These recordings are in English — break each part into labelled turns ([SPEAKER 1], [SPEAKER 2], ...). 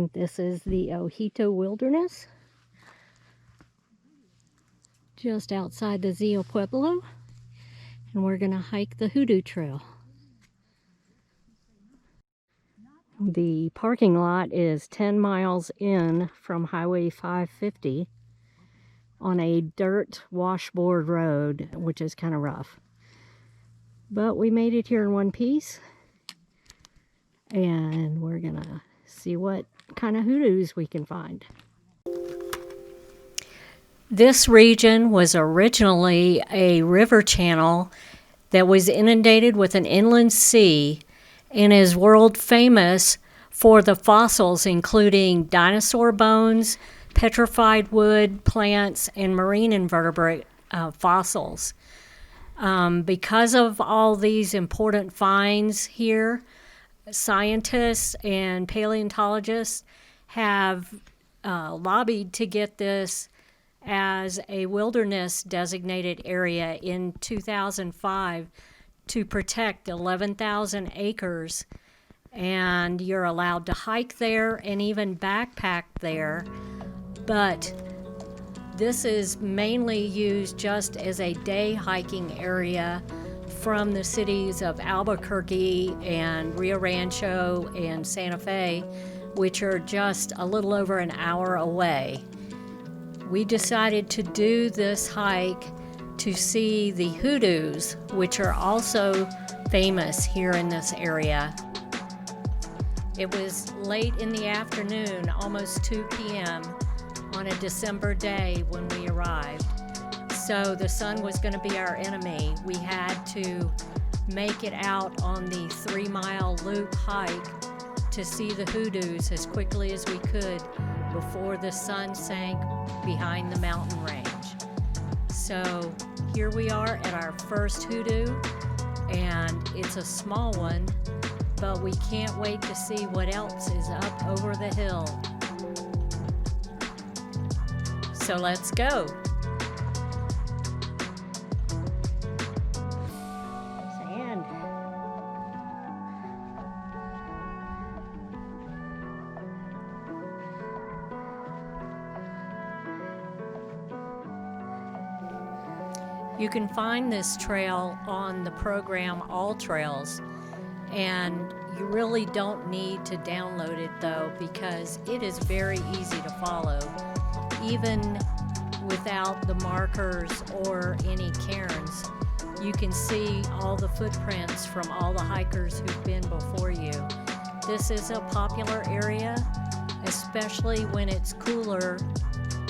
[SPEAKER 1] This is the Ojito Wilderness, just outside the Zio Pueblo, and we're going to hike the Hoodoo Trail. The parking lot is 10 miles in from Highway 550 on a dirt washboard road, which is kind of rough. But we made it here in one piece, and we're going to see what kind of hoodoos we can find. This region was originally a river channel that was inundated with an inland sea and is world famous for the fossils, including dinosaur bones, petrified wood, plants, and marine invertebrate fossils. Because of all these important finds here, scientists and paleontologists have lobbied to get this as a wilderness designated area in 2005 to protect 11,000 acres, and you're allowed to hike there and even backpack there, but this is mainly used just as a day hiking area from the cities of Albuquerque and Rio Rancho and Santa Fe, which are just a little over an hour away. We decided to do this hike to see the hoodoos, which are also famous here in this area. It was late in the afternoon, almost 2 p.m. on a December day when we arrived. So the sun was going to be our enemy. We had to make it out on the 3-mile loop hike to see the hoodoos as quickly as we could before the sun sank behind the mountain range. So here we are at our first hoodoo, and it's a small one, but we can't wait to see what else is up over the hill. So let's go. Sand. You can find this trail on the program All Trails, and you really don't need to download it though, because it is very easy to follow, even without the markers or any cairns. You can see all the footprints from all the hikers who've been before you. This is a popular area, especially when it's cooler,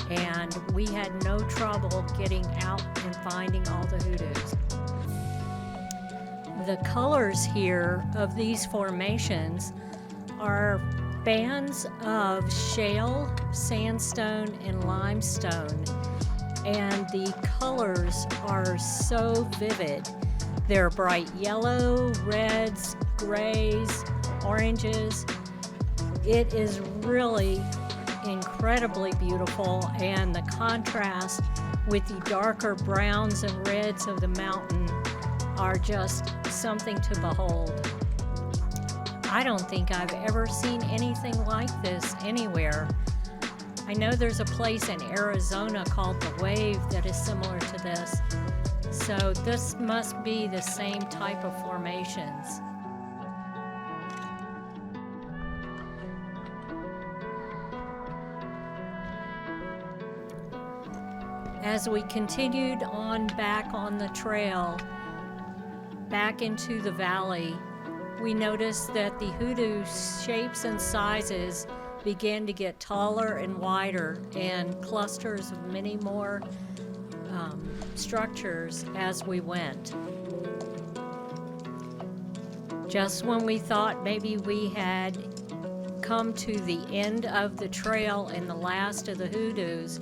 [SPEAKER 1] and we had no trouble getting out and finding all the hoodoos. The colors here of these formations are bands of shale, sandstone, and limestone, and the colors are so vivid. They're bright yellow, reds, grays, oranges. It is really incredibly beautiful, and the contrast with the darker browns and reds of the mountain are just something to behold. I don't think I've ever seen anything like this anywhere. I know there's a place in Arizona called The Wave that is similar to this, so this must be the same type of formations. As we continued on back on the trail, back into the valley, we noticed that the hoodoo shapes and sizes began to get taller and wider, and clusters of many more structures as we went. Just when we thought maybe we had come to the end of the trail and the last of the hoodoos,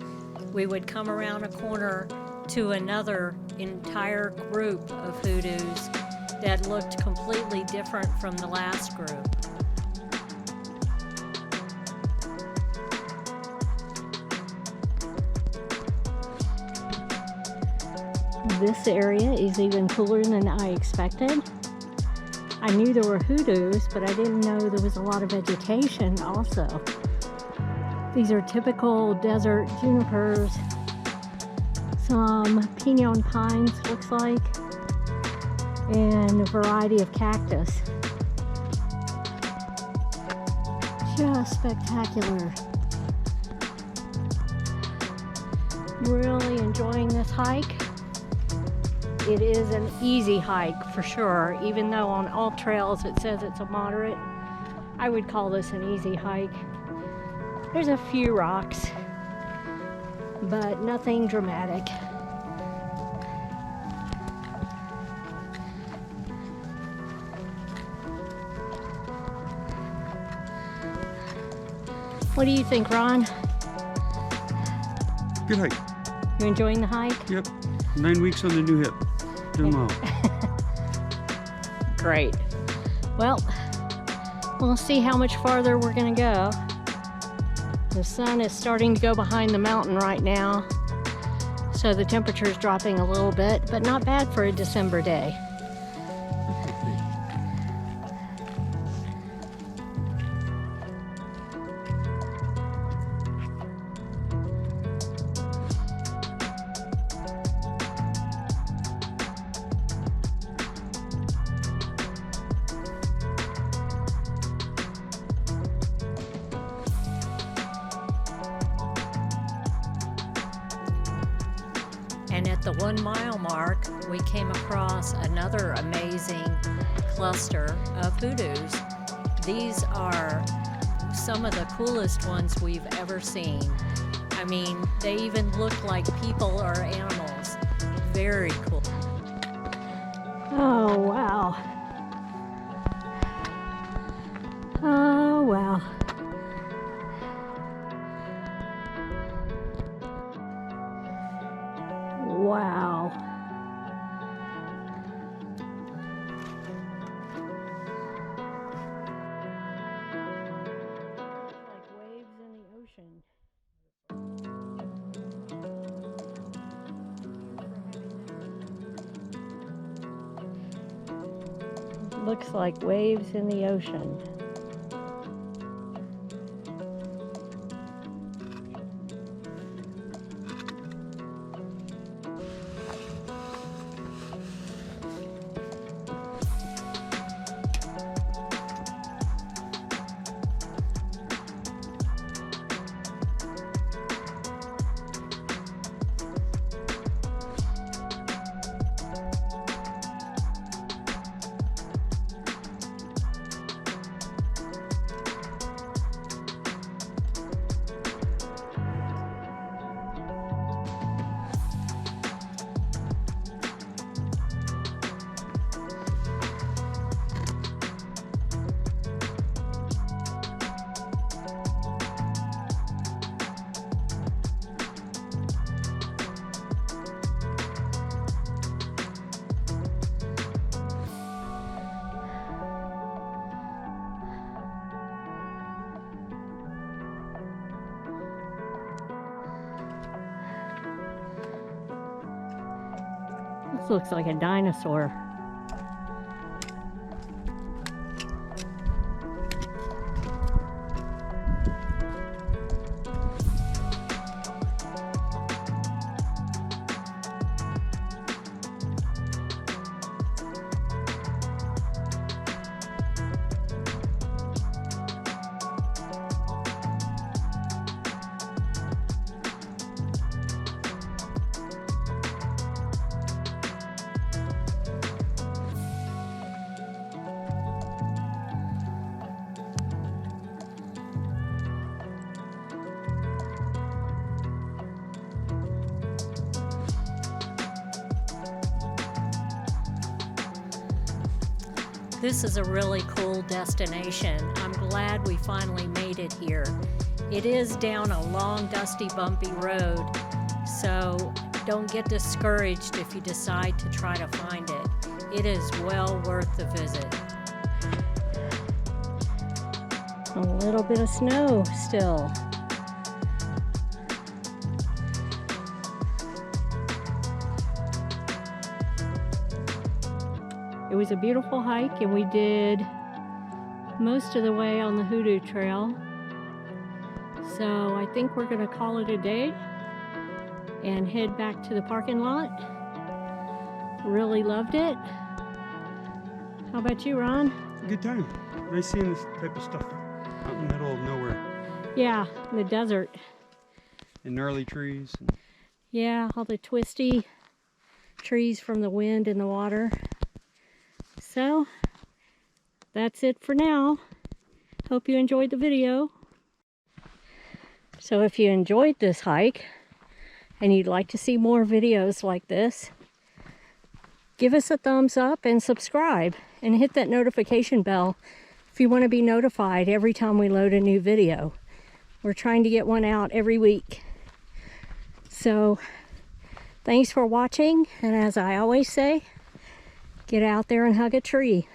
[SPEAKER 1] we would come around a corner to another entire group of hoodoos that looked completely different from the last group. This area is even cooler than I expected. I knew there were hoodoos, but I didn't know there was a lot of vegetation also. These are typical desert junipers. Some pinon pines, looks like, and a variety of cactus. Just spectacular. Really enjoying this hike. It is an easy hike for sure, even though on all trails it says it's a moderate. I would call this an easy hike. There's a few rocks, but nothing dramatic. What do you think, Ron?
[SPEAKER 2] Good hike.
[SPEAKER 1] You enjoying the hike?
[SPEAKER 2] Yep. 9 weeks on the new hip. Doing well.
[SPEAKER 1] Great. Well, we'll see how much farther we're going to go. The sun is starting to go behind the mountain right now, so the temperature is dropping a little bit, but not bad for a December day. And at the 1 mile mark, we came across another amazing cluster of hoodoos. These are some of the coolest ones we've ever seen. I mean, they even look like people or animals. Very cool. Oh, wow. Oh, wow. Wow. Like waves in the ocean. Looks like waves in the ocean. This looks like a dinosaur. This is a really cool destination. I'm glad we finally made it here. It is down a long, dusty, bumpy road, so don't get discouraged if you decide to try to find it. It is well worth the visit. A little bit of snow still. It was a beautiful hike, and we did most of the way on the Hoodoo Trail. So I think we're going to call it a day and head back to the parking lot. Really loved it. How about you, Ron?
[SPEAKER 2] Good time. Nice seeing this type of stuff out in the middle of nowhere.
[SPEAKER 1] Yeah, in the desert.
[SPEAKER 2] And gnarly trees. And
[SPEAKER 1] Yeah, all the twisty trees from the wind and the water. So, that's it for now. Hope you enjoyed the video. So if you enjoyed this hike and you'd like to see more videos like this, give us a thumbs up and subscribe and hit that notification bell if you want to be notified every time we load a new video. We're trying to get one out every week. So thanks for watching, and as I always say, get out there and hug a tree.